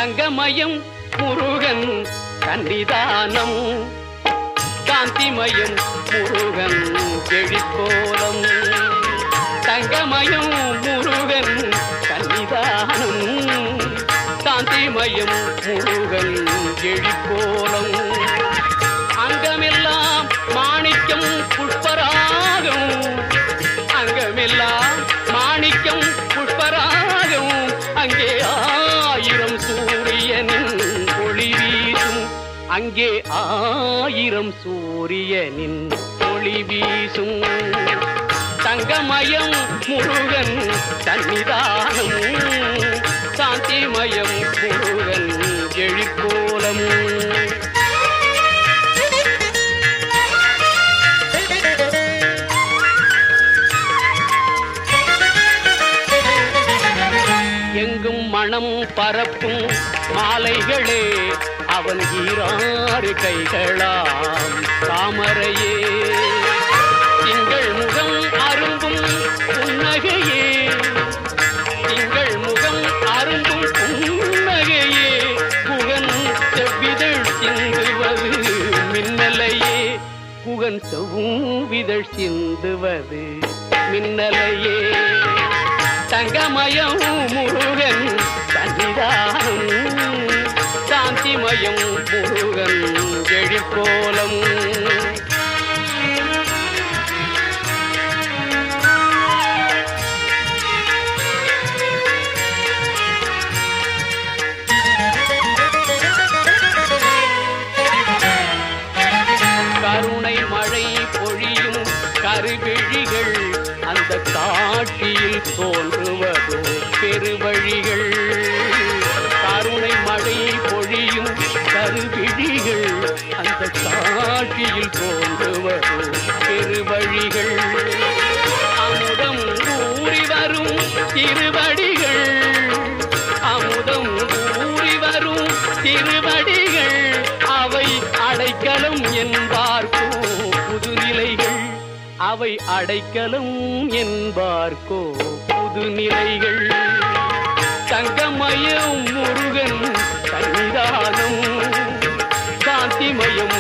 தங்கமயம் முருகன் சன்னிதானம் காந்திமயம் முருகன் எழிற்கோலம் தங்கமயம் முருகன் சன்னிதானம் காந்திமயம் முருகன் எழிற்கோலம் அங்கமெல்லாம் மாணிக்கம் புஷ்பராகம் அங்கமெல்லாம் மாணிக்கம் புஷ்பராகம் அங்கே ஆயிரம் சூரியனின் ஒளி வீசும் அங்கே ஆயிரம் சூரியனின் ஒளி வீசும் தங்கமயம் முருகன் சன்னிதானம் சாந்திமயம் முருகன் எழிற்கோலம் எங்கும் மனம் பரப்பும் மாலைகளே அவன் ஈராறு கைகளாம் தாமரையே திங்கள் முகம் அரும்பும் புன்னகையே திங்கள் முகம் அரும்பும் புன்னகையே புகன் செவ்விதழ் சிந்துவது மின்னலையே புகன் செவ்விதழ் சிந்துவது மின்னலையே தங்கமயம் முருகன் சன்னிதானம் சாந்திமயம் முருகன் எழிற்கோலம் கருணை மழை பொழியும் கருவிழிகள் அந்த காட்சியில் தோன்றுவதோ பெருவழிகள் கருணை மழை பொழியும் கருவிழிகள் அந்த காட்சியில் தோன்றுவதோ பெருவழிகள் அமுதம் ஊறி வரும் திருவடிகள் அமுதம் ஊறி வரும் திருவடிகள் அவை அடைக்கலம் என்பார்க்கோ புதுநிலைகள் அவை அடைக்கலம் என்பார்க்கோ புதுநிலைகள் தங்கமயம் முருகன் சன்னிதானம் சாந்திமயம்